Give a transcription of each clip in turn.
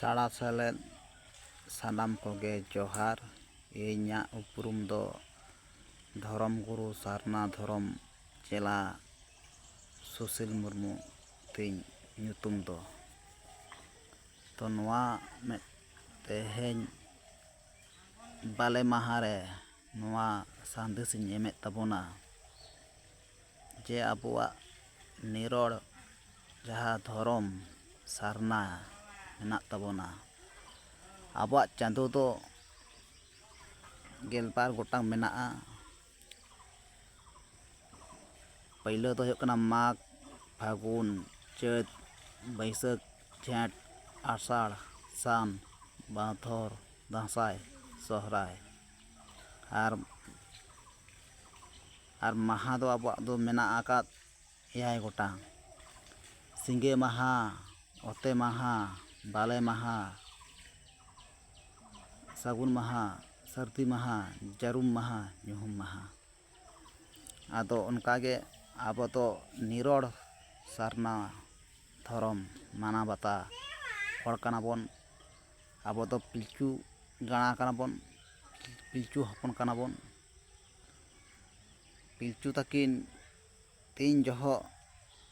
ᱥᱟᱲᱟ ᱥᱮᱞᱮᱫ ᱥᱟᱱᱟᱢ ᱠᱚᱜᱮ ᱡᱚᱦᱟᱨ᱾ ᱤᱧᱟᱹᱜ ᱩᱯᱨᱩᱢ ᱫᱚ ᱫᱷᱚᱨᱚᱢ ᱜᱩᱨᱩ ᱥᱟᱨᱱᱟ ᱫᱷᱚᱨᱚᱢ ᱪᱮᱞᱟ ᱥᱩᱥᱤᱞ ᱢᱩᱨᱢᱩ ᱛᱤᱧ ᱧᱩᱛᱩᱢ ᱫᱚ᱾ ᱛᱚ ᱱᱚᱣᱟ ᱛᱮᱦᱮᱧ ᱵᱟᱞᱮ ᱢᱟᱦᱟᱨᱮ ᱱᱚᱣᱟ ᱥᱟᱸᱫᱮᱥ ᱤᱧ ᱮᱢᱮᱫ ᱛᱟᱵᱚᱱᱟ ᱡᱮ ᱟᱵᱚᱣᱟᱜ ᱱᱤᱨᱚᱲ ᱡᱟᱦᱟᱸ ᱫᱷᱚᱨᱚᱢ ᱥᱟᱨᱱᱟ ᱢᱮᱱᱟᱜ ᱛᱟᱵᱚᱱᱟ, ᱟᱵᱚᱣᱟᱜ ᱪᱟᱸᱫᱳ ᱫᱚ ᱜᱮᱞᱵᱟᱨ ᱜᱚᱴᱟᱝ ᱢᱮᱱᱟᱜᱼᱟ᱾ ᱯᱳᱭᱞᱳ ᱫᱚ ᱦᱩᱭᱩᱜ ᱠᱟᱱᱟ ᱢᱟᱜᱽ, ᱯᱷᱟᱹᱜᱩᱱ, ᱪᱟᱹᱛ, ᱵᱟᱹᱭᱥᱟᱹᱠᱷ, ᱡᱷᱮᱸᱴ, ᱟᱥᱟᱲ, ᱥᱟᱱ, ᱵᱷᱟᱫᱚᱨ, ᱫᱟᱸᱥᱟᱭ, ᱥᱚᱦᱨᱟᱭ᱾ ᱟᱨ ᱢᱟᱦᱟ ᱫᱚ ᱟᱵᱚᱣᱟᱜ ᱫᱚ ᱢᱮᱱᱟᱜ ᱟᱠᱟᱫ 6 ᱜᱚᱴᱟᱝ᱾ ᱥᱤᱸᱜᱮ ᱢᱟᱦᱟ, ᱚᱛᱮ ᱢᱟᱦᱟ, ᱵᱟᱞᱮ ᱢᱟᱦᱟ, ᱥᱟᱹᱜᱩᱱ ᱢᱟᱦᱟ, ᱥᱟᱹᱨᱫᱤ ᱢᱟᱦᱟ, ᱡᱟᱹᱨᱩᱢ ᱢᱟᱦᱟ, ᱧᱩᱦᱩᱢ ᱢᱟᱦᱟ᱾ ᱟᱫᱚ ᱚᱱᱠᱟᱜᱮ ᱟᱵᱚ ᱫᱚ ᱱᱤᱨᱚᱲ ᱥᱟᱨᱱᱟ ᱫᱷᱚᱨᱚᱢ ᱢᱟᱱᱟᱣ ᱵᱟᱛᱟ ᱦᱚᱲ ᱠᱟᱱᱟᱵᱚᱱ᱾ ᱟᱵᱚ ᱫᱚ ᱯᱤᱞᱪᱩ ᱜᱟᱬᱟ ᱠᱟᱱᱟᱵᱚᱱ, ᱯᱤᱞᱪᱩ ᱦᱚᱯᱚᱱ ᱠᱟᱱᱟᱵᱚᱱ᱾ ᱯᱤᱞᱪᱩ ᱛᱟᱹᱠᱤᱱ ᱛᱤᱱ ᱡᱚᱦᱚᱜ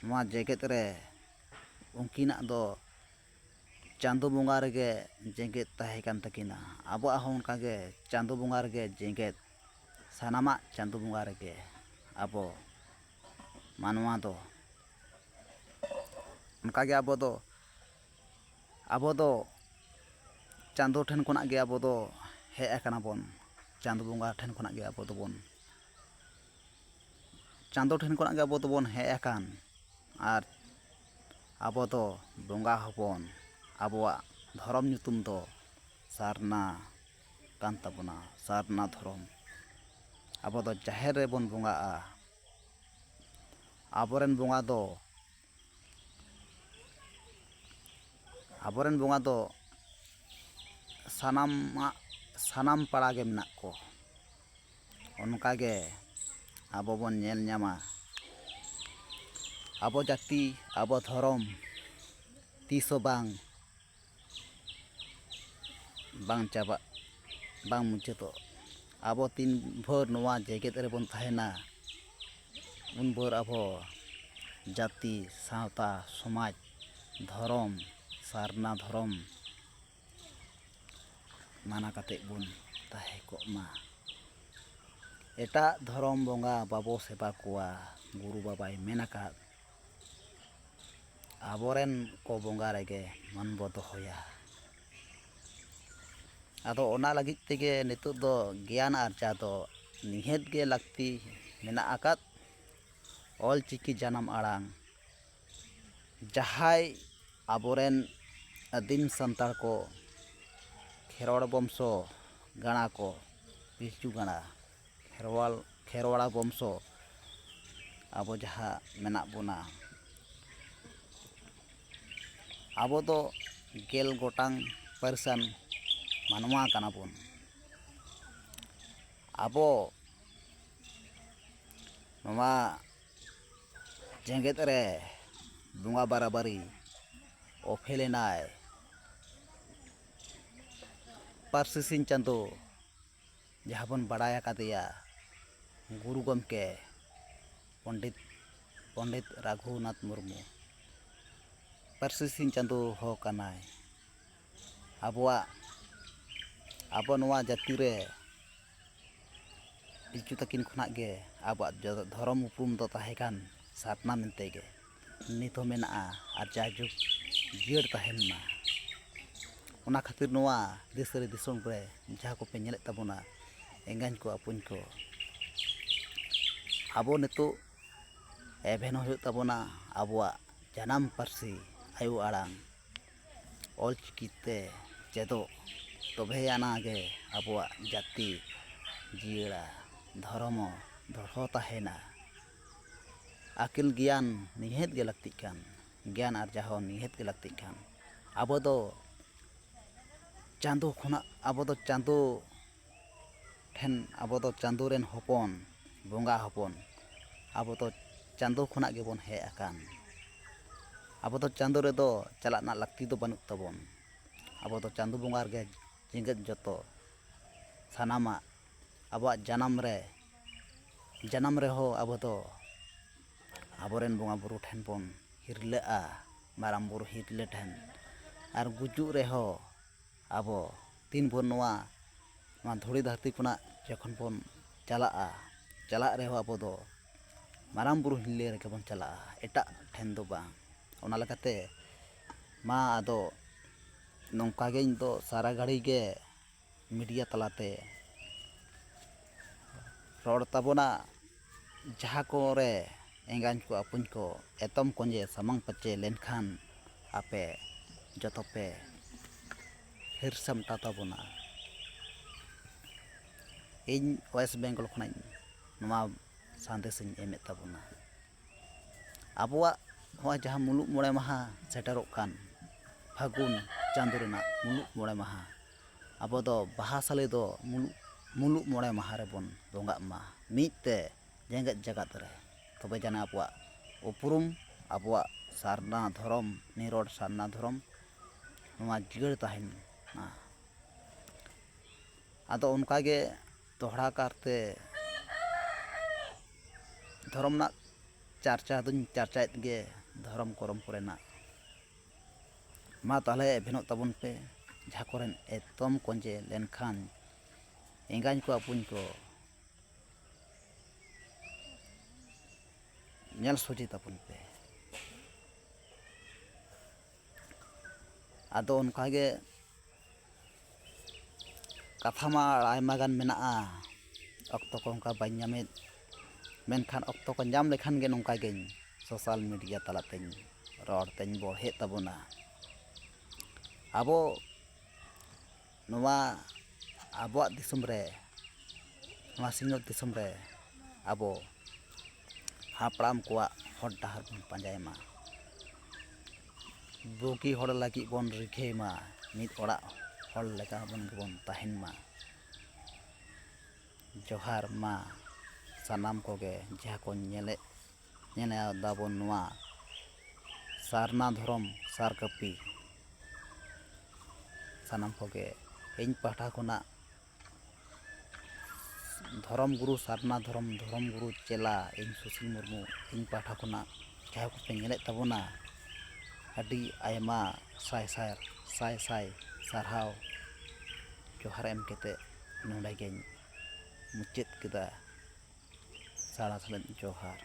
ᱱᱚᱣᱟ ᱡᱮᱜᱮᱛ ᱨᱮ ᱩᱱᱠᱤᱱᱟᱜ ᱫᱚ ᱪᱟᱸᱫᱳ ᱵᱚᱸᱜᱟ ᱨᱮᱜᱮ ᱡᱮᱜᱮᱛ ᱛᱟᱦᱮᱸ ᱠᱟᱱ ᱛᱟᱹᱠᱤᱱᱟ᱾ ᱟᱵᱚᱣᱟᱜ ᱦᱚᱸ ᱚᱱᱠᱟᱜᱮ ᱪᱟᱸᱫᱳ ᱵᱚᱸᱜᱟ ᱨᱮᱜᱮ ᱡᱮᱜᱮᱛ, ᱥᱟᱱᱟᱢᱟᱜ ᱪᱟᱸᱫᱳ ᱵᱚᱸᱜᱟ ᱨᱮᱜᱮ ᱟᱵᱚ ᱢᱟᱱᱣᱟ ᱫᱚ ᱚᱱᱠᱟᱜᱮ ᱟᱵᱚ ᱫᱚ ᱪᱟᱸᱫᱳ ᱴᱷᱮᱱ ᱠᱷᱚᱱᱟᱜ ᱜᱮ ᱟᱵᱚ ᱫᱚ ᱦᱮᱡ ᱟᱠᱟᱱᱟ ᱵᱚᱱ᱾ ᱪᱟᱸᱫᱳ ᱵᱚᱸᱜᱟ ᱴᱷᱮᱱ ᱠᱷᱚᱱᱟᱜ ᱜᱮ ᱟᱵᱚ ᱫᱚᱵᱚᱱ ᱦᱮᱡ ᱟᱠᱟᱱ᱾ ᱟᱨ ᱟᱵᱚ ᱫᱚ ᱵᱚᱸᱜᱟ ᱦᱚᱯᱚᱱ, ᱟᱵᱚᱣᱟᱜ ᱫᱷᱚᱨᱚᱢ ᱧᱩᱛᱩᱢ ᱫᱚ ᱥᱟᱨᱱᱟ ᱠᱟᱱ ᱛᱟᱵᱚᱱᱟ, ᱥᱟᱨᱱᱟ ᱫᱷᱚᱨᱚᱢ᱾ ᱟᱵᱚ ᱫᱚ ᱡᱟᱦᱮᱨ ᱨᱮᱵᱚᱱ ᱵᱚᱸᱜᱟᱜᱼᱟ᱾ ᱟᱵᱚᱨᱮᱱ ᱵᱚᱸᱜᱟ ᱫᱚ ᱥᱟᱱᱟᱢ ᱯᱟᱲᱟ ᱜᱮ ᱢᱮᱱᱟᱜ ᱠᱚ᱾ ᱚᱱᱠᱟᱜᱮ ᱟᱵᱚ ᱵᱚᱱ ᱧᱮᱞ ᱧᱟᱢᱟ ᱟᱵᱚ ᱡᱟᱹᱛᱤ, ᱟᱵᱚ ᱫᱷᱚᱨᱚᱢ ᱛᱤᱥᱦᱚᱸ ᱵᱟᱝ ᱪᱟᱵᱟᱜ, ᱵᱟᱝ ᱢᱩᱪᱟᱹᱫᱚᱜ᱾ ᱟᱵᱚ ᱛᱤᱱ ᱵᱷᱳᱨ ᱱᱚᱣᱟ ᱡᱮᱜᱮᱛ ᱨᱮᱵᱚᱱ ᱛᱟᱦᱮᱱᱟ, ᱩᱱ ᱵᱷᱳᱨ ᱟᱵᱚ ᱡᱟᱹᱛᱤ, ᱥᱟᱶᱛᱟ, ᱥᱚᱢᱟᱡᱽ, ᱫᱷᱚᱨᱚᱢ, ᱥᱟᱨᱱᱟ ᱫᱷᱚᱨᱚᱢ ᱢᱟᱱᱟᱣ ᱠᱟᱛᱮᱫ ᱵᱚᱱ ᱛᱟᱦᱮᱸ ᱠᱚᱜ ᱢᱟ᱾ ᱮᱴᱟᱜ ᱫᱷᱚᱨᱚᱢ ᱵᱚᱸᱜᱟ ᱵᱟᱵᱚ ᱥᱮᱵᱟ ᱠᱚᱣᱟ᱾ ᱜᱩᱨᱩ ᱵᱟᱵᱟᱭ ᱢᱮᱱ ᱟᱠᱟᱫ ᱟᱵᱚᱨᱮᱱ ᱠᱚ ᱵᱚᱸᱜᱟ ᱨᱮᱜᱮ ᱢᱚᱱ ᱵᱚ ᱫᱚᱦᱚᱭᱟ᱾ ᱟᱫᱚ ᱚᱱᱟ ᱞᱟᱹᱜᱤᱫ ᱛᱮᱜᱮ ᱱᱤᱛᱚᱜ ᱫᱚ ᱜᱮᱭᱟᱱ ᱟᱨᱡᱟᱣ ᱫᱚ ᱱᱤᱦᱟᱹᱛ ᱜᱮ ᱞᱟᱹᱠᱛᱤ ᱢᱮᱱᱟᱜ ᱟᱠᱟᱫ᱾ ᱚᱞᱪᱤᱠᱤ ᱡᱟᱱᱟᱢ ᱟᱲᱟᱝ ᱡᱟᱦᱟᱸᱭ ᱟᱵᱚᱨᱮᱱ ᱟᱹᱫᱤᱢ ᱥᱟᱱᱛᱟᱲ ᱠᱚ, ᱠᱷᱮᱨᱣᱟᱲ ᱵᱚᱝᱥᱚ ᱜᱟᱬᱟ ᱠᱚ, ᱯᱤᱞᱪᱩ ᱜᱟᱬᱟ, ᱠᱷᱮᱨᱣᱟᱲᱟ ᱵᱚᱝᱥᱚ ᱟᱵᱚ ᱡᱟᱦᱟᱸ ᱢᱮᱱᱟᱜ ᱵᱚᱱᱟ, ᱟᱵᱚ ᱫᱚ 10 ᱜᱚᱴᱟᱝ ᱯᱟᱹᱨᱤᱥᱟᱱ ᱢᱟᱱᱣᱟ ᱠᱟᱱᱟ ᱵᱚᱱ᱾ ᱟᱵᱚ ᱱᱚᱣᱟ ᱡᱮᱜᱮᱛ ᱨᱮ ᱵᱚᱸᱜᱟ ᱵᱟᱨᱟᱵᱟᱨᱤ ᱚᱯᱮᱞᱮᱱᱟᱭ ᱯᱟᱹᱨᱥᱤ ᱥᱤᱧ ᱪᱟᱸᱫᱳ, ᱡᱟᱦᱟᱸ ᱵᱚᱱ ᱵᱟᱲᱟᱭ ᱟᱠᱟᱫᱮᱭᱟ ᱜᱩᱨᱩ ᱜᱚᱢᱠᱮ ᱯᱚᱸᱰᱤᱛ ᱨᱚᱜᱷᱩᱱᱟᱛᱷ ᱢᱩᱨᱢᱩ᱾ ᱯᱟᱹᱨᱥᱤ ᱥᱤᱧ ᱪᱟᱸᱫᱳ ᱦᱚᱸ ᱠᱟᱱᱟᱭ᱾ ᱟᱵᱚ ᱱᱚᱣᱟ ᱡᱟᱹᱛᱤ ᱨᱮ ᱯᱤᱞᱪᱩ ᱛᱟᱹᱠᱤᱱ ᱠᱷᱚᱱᱟᱜ ᱜᱮ ᱟᱵᱚᱣᱟᱜ ᱫᱷᱚᱨᱚᱢ ᱩᱯᱨᱩᱢ ᱫᱚ ᱛᱟᱦᱮᱸ ᱠᱟᱱ ᱥᱟᱨᱱᱟ ᱢᱮᱱᱛᱮ ᱜᱮ ᱱᱤᱛ ᱦᱚᱸ ᱢᱮᱱᱟᱜᱼᱟ ᱟᱨ ᱡᱟᱭᱡᱩᱜᱽ ᱡᱤᱭᱟᱹᱲ ᱛᱟᱦᱮᱱ ᱢᱟ᱾ ᱚᱱᱟ ᱠᱷᱟᱹᱛᱤᱨ ᱱᱚᱣᱟ ᱫᱤᱥᱚᱢ ᱫᱤᱥᱚᱢ ᱨᱮ ᱡᱟᱦᱟᱸ ᱠᱚᱯᱮ ᱧᱮᱞᱮᱫ ᱛᱟᱵᱚᱱᱟ, ᱮᱸᱜᱟᱧ ᱠᱚ, ᱟᱹᱯᱩᱧ ᱠᱚ, ᱟᱵᱚ ᱱᱤᱛᱚᱜ ᱮᱵᱷᱮᱱᱚᱜ ᱦᱩᱭᱩᱜ ᱛᱟᱵᱚᱱᱟ ᱟᱵᱚᱣᱟᱜ ᱡᱟᱱᱟᱢ ᱯᱟᱹᱨᱥᱤ, ᱟᱭᱳ ᱟᱲᱟᱝ ᱚᱞᱪᱤᱠᱤᱛᱮ ᱪᱮᱫᱚᱜ᱾ ᱛᱚᱵᱮ ᱟᱱᱟᱜ ᱜᱮ ᱟᱵᱚᱣᱟᱜ ᱡᱟᱹᱛᱤ ᱡᱤᱭᱟᱹᱲᱟ, ᱫᱷᱚᱨᱚᱢ ᱦᱚᱸ ᱫᱚᱲᱦᱚ ᱛᱟᱦᱮᱱᱟ᱾ ᱟᱹᱠᱤᱞ ᱜᱮᱭᱟᱱ ᱱᱤᱦᱟᱹᱛ ᱜᱮ ᱞᱟᱹᱠᱛᱤᱜ ᱠᱟᱱ, ᱜᱮᱭᱟᱱ ᱟᱨᱡᱟᱣ ᱦᱚᱸ ᱱᱤᱦᱟᱹᱛ ᱜᱮ ᱞᱟᱹᱠᱛᱤᱜ ᱠᱟᱱ᱾ ᱟᱵᱚ ᱫᱚ ᱪᱟᱸᱫᱳ ᱠᱷᱚᱱᱟᱜ, ᱟᱵᱚ ᱫᱚ ᱪᱟᱸᱫᱳ ᱨᱮᱱ ᱦᱚᱯᱚᱱ, ᱵᱚᱸᱜᱟ ᱦᱚᱯᱚᱱ᱾ ᱟᱵᱚ ᱫᱚ ᱪᱟᱸᱫᱳ ᱠᱷᱚᱱᱟᱜ ᱜᱮᱵᱚᱱ ᱦᱮᱡ ᱟᱠᱟᱱ᱾ ᱟᱵᱚ ᱫᱚ ᱪᱟᱸᱫᱳ ᱨᱮᱫᱚ ᱪᱟᱞᱟᱜ ᱨᱮᱱᱟᱜ ᱞᱟᱹᱠᱛᱤ ᱫᱚ ᱵᱟᱹᱱᱩᱜ ᱛᱟᱵᱚᱱ᱾ ᱟᱵᱚ ᱫᱚ ᱪᱟᱸᱫᱳ ᱵᱚᱸᱜᱟ ᱨᱮᱜᱮ ᱡᱮᱜᱮᱛ ᱡᱚᱛᱚ ᱥᱟᱱᱟᱢᱟᱜ ᱟᱵᱚᱣᱟᱜ ᱡᱟᱱᱟᱢ ᱨᱮᱦᱚᱸ ᱟᱵᱚ ᱫᱚ ᱟᱵᱚᱨᱮᱱ ᱵᱚᱸᱜᱟ ᱵᱩᱨᱩ ᱴᱷᱮᱱ ᱵᱚᱱ ᱦᱤᱨᱞᱟᱹᱜᱼᱟ, ᱢᱟᱨᱟᱝ ᱵᱩᱨᱩ ᱦᱤᱨᱞᱟᱹ ᱴᱷᱮᱱ, ᱟᱨ ᱜᱩᱡᱩᱜ ᱨᱮᱦᱚᱸ ᱟᱵᱚ ᱛᱤᱱ ᱵᱷᱳᱨ ᱱᱚᱣᱟ ᱫᱷᱩᱲᱤ ᱫᱷᱟᱹᱨᱛᱤ ᱠᱷᱚᱱᱟᱜ ᱡᱚᱠᱷᱚᱱ ᱵᱚᱱ ᱪᱟᱞᱟᱜ ᱨᱮᱦᱚᱸ ᱟᱵᱚ ᱫᱚ ᱢᱟᱨᱟᱝ ᱵᱩᱨᱩ ᱦᱤᱨᱞᱟᱹ ᱨᱮᱜᱮ ᱵᱚᱱ ᱪᱟᱞᱟᱜᱼᱟ, ᱮᱴᱟᱜ ᱴᱷᱮᱱ ᱫᱚ ᱵᱟᱝ᱾ ᱚᱱᱟ ᱞᱮᱠᱟᱛᱮ ᱢᱟ ᱟᱫᱚ ᱱᱚᱝᱠᱟ ᱜᱮ ᱤᱧ ᱫᱚ ᱥᱟᱨᱟ ᱜᱷᱟᱹᱲᱤ ᱜᱮ ᱢᱤᱰᱤᱭᱟ ᱛᱟᱞᱟᱛᱮ ᱨᱚᱲ ᱛᱟᱵᱚᱱᱟ, ᱡᱟᱦᱟᱸ ᱠᱚᱨᱮ ᱮᱸᱜᱟᱧ ᱠᱚ ᱟᱹᱯᱩᱧ ᱠᱚ ᱮᱛᱚᱢ ᱠᱚᱸᱡᱮ ᱥᱟᱢᱟᱝ ᱯᱟᱪᱮ ᱞᱮᱱᱠᱷᱟᱱ ᱟᱯᱮ ᱡᱚᱛᱚ ᱯᱮ ᱦᱤᱨ ᱥᱟᱢᱴᱟᱣ ᱛᱟᱵᱚᱱᱟ᱾ ᱤᱧ ᱳᱭᱮᱥᱴ ᱵᱮᱝᱜᱚᱞ ᱠᱷᱚᱱᱟᱜ ᱱᱚᱣᱟ ᱥᱟᱸᱫᱮᱥᱤᱧ ᱮᱢᱮᱫ ᱛᱟᱵᱚᱱᱟ᱾ ᱟᱵᱚᱣᱟᱜ ᱱᱚᱣᱟ ᱡᱟᱦᱟᱸ ᱢᱩᱞᱩᱜ ᱢᱚᱬᱮ ᱢᱟᱦᱟ ᱥᱮᱴᱮᱨᱚᱜ ᱠᱟᱱ ᱯᱷᱟᱹᱜᱩᱱ ᱪᱟᱸᱫᱳ ᱨᱮᱱᱟᱜ ᱢᱩᱞᱩᱜ ᱢᱚᱬᱮ ᱢᱟᱦᱟ, ᱟᱵᱚ ᱫᱚ ᱵᱟᱦᱟ ᱥᱟᱞᱮ ᱫᱚ ᱢᱩᱞᱩᱜ ᱢᱚᱬᱮ ᱢᱟᱦᱟ ᱨᱮᱵᱚᱱ ᱵᱚᱸᱜᱟᱜ ᱢᱟ ᱢᱤᱫ ᱛᱮ ᱡᱮᱜᱮᱛ ᱡᱟᱠᱟᱛ ᱨᱮ, ᱛᱚᱵᱮ ᱡᱟᱱᱮ ᱟᱵᱚᱣᱟᱜ ᱩᱯᱨᱩᱢ, ᱟᱵᱚᱣᱟᱜ ᱥᱟᱨᱱᱟ ᱫᱷᱚᱨᱚᱢ, ᱱᱤᱨᱚᱲ ᱥᱟᱨᱱᱟ ᱫᱷᱚᱨᱚᱢ ᱱᱚᱣᱟ ᱡᱤᱭᱟᱹᱲ ᱛᱟᱦᱮᱱᱟ᱾ ᱟᱫᱚ ᱚᱱᱠᱟᱜᱮ ᱫᱚᱦᱲᱟ ᱠᱟᱨᱛᱮ ᱫᱷᱚᱨᱚᱢ ᱨᱮᱱᱟᱜ ᱪᱟᱨᱪᱟ ᱫᱩᱧ ᱪᱟᱨᱪᱟᱭᱮᱫ ᱜᱮ, ᱫᱷᱚᱨᱚᱢ ᱠᱚᱨᱚᱢ ᱠᱚᱨᱮᱱᱟᱜ᱾ ᱢᱟ ᱛᱟᱦᱚᱞᱮ ᱮᱵᱷᱮᱱᱚᱜ ᱛᱟᱵᱚᱱ ᱯᱮ, ᱡᱟᱦᱟᱸ ᱠᱚᱨᱮᱱ ᱮᱛᱚᱢ ᱠᱚᱸᱡᱮ ᱞᱮᱱᱠᱷᱟᱱ ᱮᱸᱜᱟᱧ ᱠᱚ ᱟᱹᱯᱩᱧ ᱠᱚ ᱧᱮᱞ ᱥᱚᱡᱷᱮ ᱛᱟᱵᱚᱱ ᱯᱮ᱾ ᱟᱫᱚ ᱚᱱᱠᱟᱜᱮ ᱠᱟᱛᱷᱟ ᱢᱟ ᱟᱭᱢᱟ ᱜᱟᱱ ᱢᱮᱱᱟᱜᱼᱟ, ᱚᱠᱛᱚ ᱠᱚ ᱚᱱᱠᱟ ᱵᱟᱹᱧ ᱧᱟᱢᱮᱫ, ᱢᱮᱱᱠᱷᱟন ᱚᱠᱛᱚ ᱠᱚ ᱧᱟᱢ ᱞᱮᱠᱷᱟᱱ ᱜᱮ ᱱᱚᱝᱠᱟ ᱜᱮᱧ ᱥᱳᱥᱟᱞ ᱢᱤᱰᱤᱭᱟ ᱛᱟᱞᱟᱛᱮᱧ ᱨᱚᱲ ᱛᱮᱧ ᱵᱚᱲᱦᱮᱫ ᱛᱟᱵᱚᱱᱟ᱾ ᱟᱵᱚ ᱱᱚᱣᱟ ᱟᱵᱚᱣᱟᱜ ᱫᱤᱥᱚᱢ ᱨᱮ, ᱱᱚᱣᱟ ᱥᱤᱧᱚᱛ ᱫᱤᱥᱚᱢ ᱨᱮ ᱟᱵᱚ ᱦᱟᱯᱲᱟᱢ ᱠᱚᱣᱟᱜ ᱦᱚᱨ ᱰᱟᱦᱟᱨ ᱵᱚᱱ ᱯᱟᱸᱡᱟᱭ ᱢᱟ, ᱵᱩᱜᱤ ᱦᱚᱲ ᱞᱟᱹᱜᱤᱫ ᱵᱚᱱ ᱨᱤᱠᱟᱹᱭ ᱢᱟ, ᱢᱤᱫ ᱚᱲᱟᱜ ᱦᱚᱲ ᱞᱮᱠᱟ ᱜᱮᱵᱚᱱ ᱛᱟᱦᱮᱱ ᱢᱟ᱾ ᱡᱚᱦᱟᱨ ᱢᱟ ᱥᱟᱱᱟᱢ ᱠᱚᱜᱮ ᱡᱟᱦᱟᱸ ᱠᱚ ᱧᱮᱞ ᱫᱟᱵᱚᱱ ᱱᱚᱣᱟ ᱥᱟᱨᱱᱟ ᱫᱷᱚᱨᱚᱢ ᱥᱟᱨ ᱠᱟᱹᱯᱤ, ᱥᱟᱱᱟᱢ ᱠᱚᱜᱮ ᱤᱧ ᱯᱟᱦᱴᱟ ᱠᱷᱚᱱᱟᱜ ᱫᱷᱚᱨᱚᱢ ᱜᱩᱨᱩ ᱥᱟᱨᱱᱟ ᱫᱷᱚᱨᱚᱢ ᱜᱩᱨᱩ ᱪᱮᱞᱟ ᱤᱧ ᱥᱩᱥᱤᱞ ᱢᱩᱨᱢᱩ, ᱤᱧ ᱯᱟᱦᱴᱟ ᱠᱷᱚᱱᱟᱜ ᱡᱟᱦᱟᱸᱭ ᱠᱚᱯᱮ ᱧᱮᱞᱮᱫ ᱛᱟᱵᱚᱱᱟ, ᱟᱹᱰᱤ ᱟᱭᱢᱟ ᱥᱟᱭ ᱥᱟᱭ ᱥᱟᱨᱦᱟᱣ ᱡᱚᱦᱟᱨ ᱮᱢ ᱠᱟᱛᱮᱫ ᱱᱚᱰᱮ ᱜᱮᱧ ᱢᱩᱪᱟᱹᱫ ᱠᱮᱫᱟ᱾ ᱥᱟᱲᱟ ᱥᱟᱞᱟᱜ ᱡᱚᱦᱟᱨ᱾